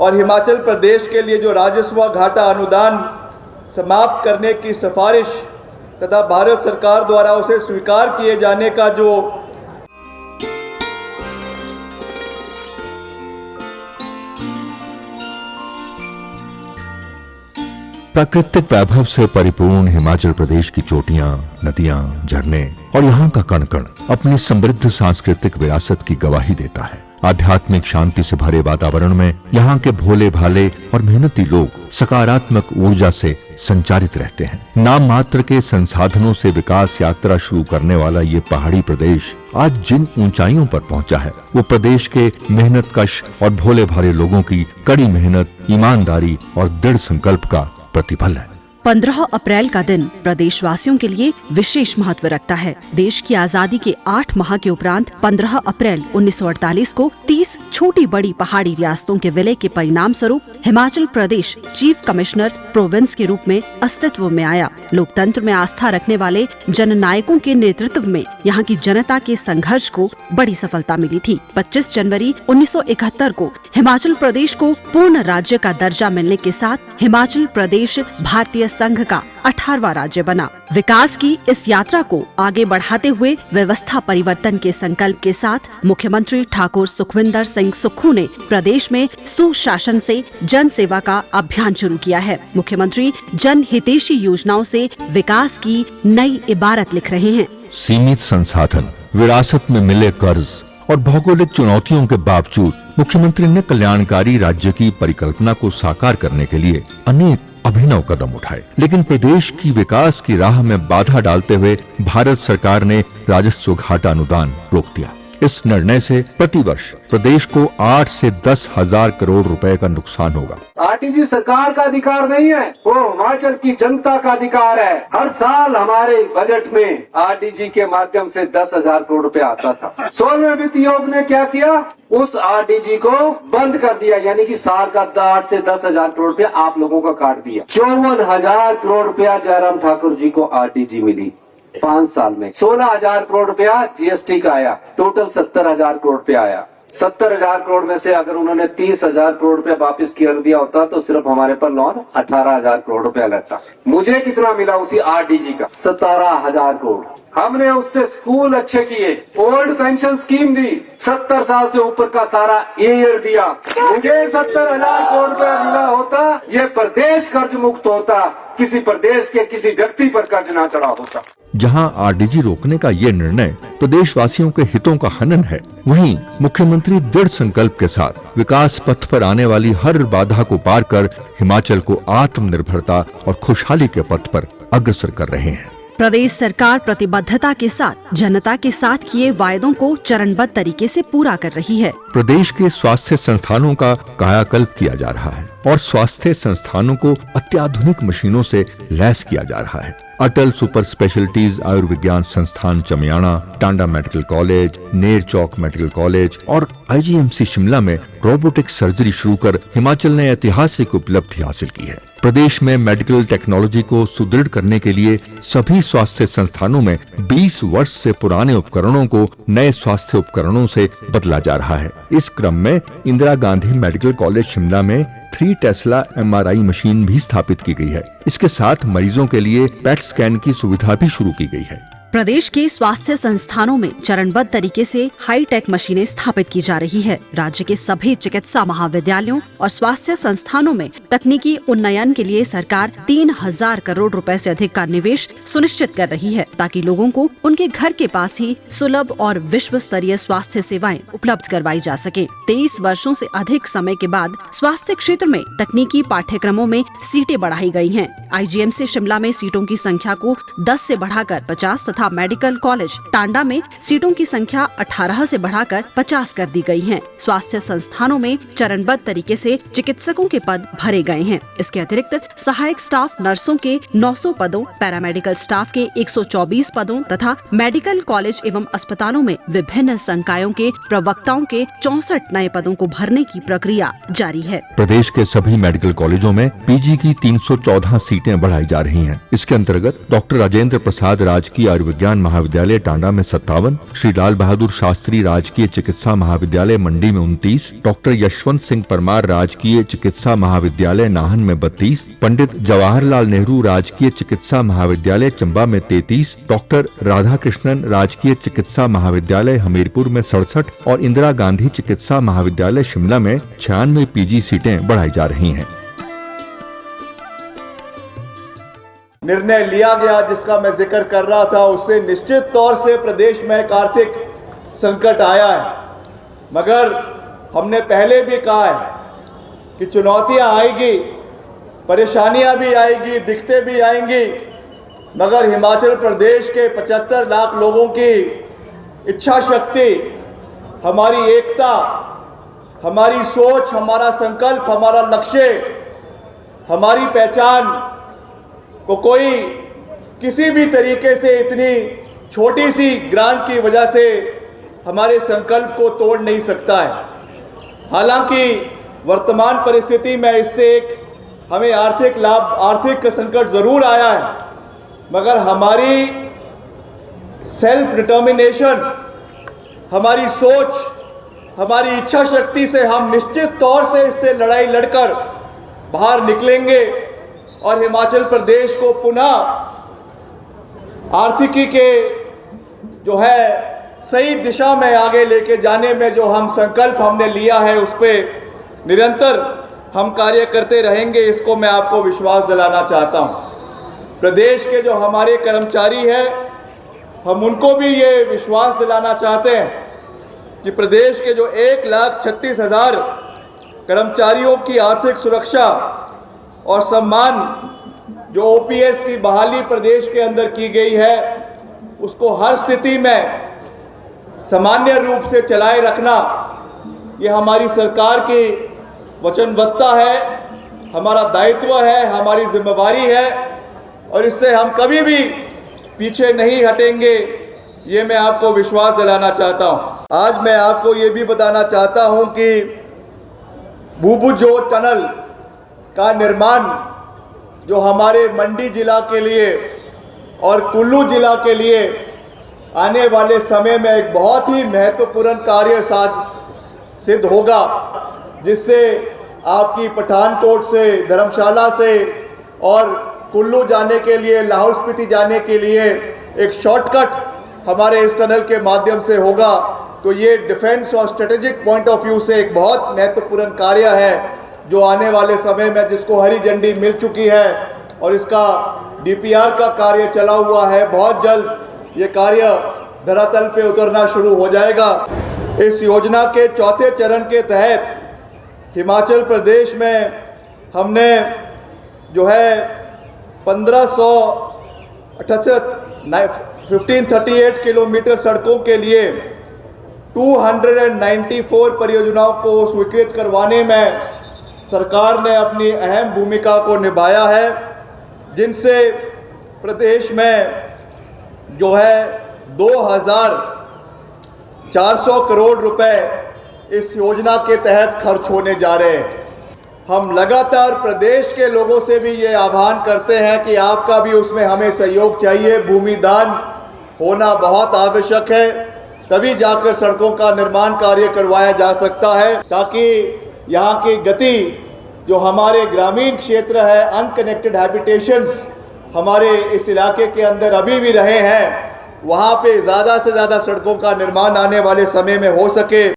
और हिमाचल प्रदेश के लिए जो राजस्व घाटा अनुदान समाप्त करने की सिफारिश तथा भारत सरकार द्वारा उसे स्वीकार किए जाने का जो प्राकृतिक वैभव से परिपूर्ण हिमाचल प्रदेश की चोटियां, नदियां, झरने और यहाँ का कण कण अपनी समृद्ध सांस्कृतिक विरासत की गवाही देता है। आध्यात्मिक शांति से भरे वातावरण में यहाँ के भोले भाले और मेहनती लोग सकारात्मक ऊर्जा से संचारित रहते हैं। नाम मात्र के संसाधनों से विकास यात्रा शुरू करने वाला ये पहाड़ी प्रदेश आज जिन ऊंचाइयों पर पहुंचा है, वो प्रदेश के मेहनतकश और भोले भाले लोगों की कड़ी मेहनत, ईमानदारी और दृढ़ संकल्प का प्रतिफल है। 15 अप्रैल का दिन प्रदेशवासियों के लिए विशेष महत्व रखता है। देश की आजादी के 8 माह के उपरांत 15 अप्रैल 1948 को 30 छोटी बड़ी पहाड़ी रियासतों के विलय के परिणाम स्वरूप Himachal Pradesh chief commissioner province के रूप में अस्तित्व में आया। लोकतंत्र में आस्था रखने वाले जननायकों के नेतृत्व में यहाँ की जनता के संघर्ष को बड़ी सफलता मिली थी। 25 जनवरी 1971 को हिमाचल प्रदेश को पूर्ण राज्य का दर्जा मिलने के साथ हिमाचल प्रदेश भारतीय संघ का 18वां राज्य बना। विकास की इस यात्रा को आगे बढ़ाते हुए व्यवस्था परिवर्तन के संकल्प के साथ मुख्यमंत्री ठाकुर सुखविंदर सिंह सुक्खू ने प्रदेश में सुशासन से जन सेवा का अभियान शुरू किया है। मुख्यमंत्री जन हितैषी योजनाओं से विकास की नई इबारत लिख रहे हैं। सीमित संसाधन, विरासत में मिले कर्ज और भौगोलिक चुनौतियों के बावजूद मुख्यमंत्री ने कल्याणकारी राज्य की परिकल्पना को साकार करने के लिए अनेक अभिनव कदम उठाए, लेकिन प्रदेश की विकास की राह में बाधा डालते हुए भारत सरकार ने राजस्व घाटा अनुदान रोक दिया। इस निर्णय से प्रतिवर्ष प्रदेश को 8 से 10 हजार करोड़ रुपए का नुकसान होगा। आरटीजी सरकार का अधिकार नहीं है, वो हिमाचल की जनता का अधिकार है। हर साल हमारे बजट में आरटीजी के माध्यम से 10,000 करोड़ रुपए आता था। 16वें वित्त आयोग ने क्या किया, उस आरटीजी को बंद कर दिया, यानी कि साल का 8 से 10,000 करोड़ रुपया आप लोगों का काट दिया। 54,000 करोड़ रुपया जयराम ठाकुर जी को आरटीजी मिली 5 साल में। 16,000 करोड़ रुपया जीएसटी का आया, टोटल 70,000 करोड़ रुपया आया। 70,000 करोड़ में से अगर उन्होंने 30,000 करोड़ रुपया वापस कर दिया होता तो सिर्फ हमारे पर लोन 18,000 करोड़ रुपया लगता। मुझे कितना मिला उसी आरटीजी का? 17,000 करोड़। हमने उससे स्कूल अच्छे किए, ओल्ड पेंशन स्कीम दी, 70 साल से ऊपर का सारा ईयर दिया। मुझे 70,000 करोड़ रुपया मिला होता, ये प्रदेश कर्ज मुक्त होता, किसी प्रदेश के किसी व्यक्ति पर कर्ज ना चढ़ा होता। जहां आरटीजी रोकने का ये निर्णय प्रदेशवासियों के हितों का हनन है, वहीं मुख्यमंत्री दृढ़ संकल्प के साथ विकास पथ पर आने वाली हर बाधा को पार कर हिमाचल को आत्मनिर्भरता और खुशहाली के पथ पर अग्रसर कर रहे हैं। प्रदेश सरकार प्रतिबद्धता के साथ जनता के साथ किए वायदों को चरणबद्ध तरीके से पूरा कर रही है। प्रदेश के स्वास्थ्य संस्थानों का कायाकल्प किया जा रहा है और स्वास्थ्य संस्थानों को अत्याधुनिक मशीनों से लैस किया जा रहा है। अटल सुपर स्पेशलिटीज आयुर्विज्ञान संस्थान चमियाना, टांडा मेडिकल कॉलेज, नेर चौक मेडिकल कॉलेज और आईजीएमसी शिमला में रोबोटिक सर्जरी शुरू कर हिमाचल ने ऐतिहासिक उपलब्धि हासिल की है। प्रदेश में मेडिकल टेक्नोलॉजी को सुदृढ़ करने के लिए सभी स्वास्थ्य संस्थानों में 20 वर्ष से पुराने उपकरणों को नए स्वास्थ्य उपकरणों से बदला जा रहा है। इस क्रम में इंदिरा गांधी मेडिकल कॉलेज शिमला में 3 टेस्ला MRI मशीन भी स्थापित की गई है। इसके साथ मरीजों के लिए पेट स्कैन की सुविधा भी शुरू की गई है। प्रदेश के स्वास्थ्य संस्थानों में चरणबद्ध तरीके से हाईटेक मशीनें स्थापित की जा रही है। राज्य के सभी चिकित्सा महाविद्यालयों और स्वास्थ्य संस्थानों में तकनीकी उन्नयन के लिए सरकार 3,000 करोड़ रुपए से अधिक का निवेश सुनिश्चित कर रही है, ताकि लोगों को उनके घर के पास ही सुलभ और विश्व स्तरीय स्वास्थ्य सेवाएं उपलब्ध करवाई जा सके। 23 वर्षों से अधिक समय के बाद स्वास्थ्य क्षेत्र में तकनीकी पाठ्यक्रमों में सीटें बढ़ाई गई हैं। आईजीएमसी शिमला में सीटों की संख्या को 10 से बढ़ाकर 50 तथा मेडिकल कॉलेज टांडा में सीटों की संख्या 18 से बढ़ाकर 50 कर दी गई है। स्वास्थ्य संस्थानों में चरणबद्ध तरीके से चिकित्सकों के पद भरे गए हैं। इसके अतिरिक्त सहायक स्टाफ नर्सों के 900 पदों, पैरामेडिकल स्टाफ के 124 पदों तथा मेडिकल कॉलेज एवं अस्पतालों में विभिन्न संकायों के प्रवक्ताओं के 64 नए पदों को भरने की प्रक्रिया जारी है। प्रदेश के सभी मेडिकल कॉलेजों में पीजी की 314 सीटें बढ़ाई जा रही हैं। इसके अंतर्गत डॉक्टर राजेंद्र प्रसाद राजकीय आयुर्विज्ञान महाविद्यालय टांडा में 57, श्री लाल बहादुर शास्त्री राजकीय चिकित्सा महाविद्यालय मंडी में 29, डॉक्टर यशवंत सिंह परमार राजकीय चिकित्सा महाविद्यालय नाहन में 32, पंडित जवाहरलाल नेहरू राजकीय चिकित्सा महाविद्यालय चंबा में 33, डॉक्टर राधाकृष्णन राजकीय चिकित्सा महाविद्यालय हमीरपुर में 67 और इंदिरा गांधी चिकित्सा महाविद्यालय शिमला में 96 पीजी सीटें बढ़ाई जा रही हैं। निर्णय लिया गया जिसका मैं जिक्र कर रहा था, उससे निश्चित तौर से प्रदेश में एक आर्थिक संकट आया है, मगर हमने पहले भी कहा है कि चुनौतियां आएगी, परेशानियां भी आएगी, दिक्कतें भी आएंगी, मगर हिमाचल प्रदेश के 75 लाख लोगों की इच्छा शक्ति, हमारी एकता, हमारी सोच, हमारा संकल्प, हमारा लक्ष्य, हमारी पहचान को कोई किसी भी तरीके से इतनी छोटी सी ग्रांट की वजह से हमारे संकल्प को तोड़ नहीं सकता है। हालांकि वर्तमान परिस्थिति में इससे एक हमें आर्थिक संकट ज़रूर आया है, मगर हमारी सेल्फ डिटर्मिनेशन, हमारी सोच, हमारी इच्छा शक्ति से हम निश्चित तौर से इससे लड़ाई लड़कर बाहर निकलेंगे और हिमाचल प्रदेश को पुनः आर्थिकी के जो है सही दिशा में आगे लेके जाने में जो हम संकल्प हमने लिया है उस पे निरंतर हम कार्य करते रहेंगे। इसको मैं आपको विश्वास दिलाना चाहता हूँ। प्रदेश के जो हमारे कर्मचारी हैं, हम उनको भी ये विश्वास दिलाना चाहते हैं कि प्रदेश के जो 1,36,000 कर्मचारियों की आर्थिक सुरक्षा और सम्मान जो ओपीएस की बहाली प्रदेश के अंदर की गई है, उसको हर स्थिति में सामान्य रूप से चलाए रखना, ये हमारी सरकार की वचनबद्धता है, हमारा दायित्व है, हमारी जिम्मेवारी है और इससे हम कभी भी पीछे नहीं हटेंगे, ये मैं आपको विश्वास दिलाना चाहता हूँ। आज मैं आपको ये भी बताना चाहता हूँ कि भूभुजोत टनल का निर्माण जो हमारे मंडी जिला के लिए और कुल्लू जिला के लिए आने वाले समय में एक बहुत ही महत्वपूर्ण कार्य सिद्ध होगा, जिससे आपकी पठानकोट से, धर्मशाला से और कुल्लू जाने के लिए, लाहौल स्पीति जाने के लिए एक शॉर्टकट हमारे इस टनल के माध्यम से होगा। तो ये डिफेंस और स्ट्रेटेजिक पॉइंट ऑफ व्यू से एक बहुत महत्वपूर्ण कार्य है जो आने वाले समय में जिसको हरी झंडी मिल चुकी है और इसका डीपीआर का कार्य चला हुआ है। बहुत जल्द ये कार्य धरातल पे उतरना शुरू हो जाएगा। इस योजना के चौथे चरण के तहत हिमाचल प्रदेश में हमने जो है 1538 किलोमीटर सड़कों के लिए 294 परियोजनाओं को स्वीकृत करवाने में सरकार ने अपनी अहम भूमिका को निभाया है, जिनसे प्रदेश में जो है 2,400 करोड़ रुपए इस योजना के तहत खर्च होने जा रहे हैं। हम लगातार प्रदेश के लोगों से भी ये आह्वान करते हैं कि आपका भी उसमें हमें सहयोग चाहिए। भूमि दान होना बहुत आवश्यक है, तभी जाकर सड़कों का निर्माण कार्य करवाया जा सकता है, ताकि यहाँ की गति जो हमारे ग्रामीण क्षेत्र है, अनकनेक्टेड हैबिटेशंस हमारे इस इलाके के अंदर अभी भी रहे हैं, वहाँ पे ज़्यादा से ज़्यादा सड़कों का निर्माण आने वाले समय में हो सके।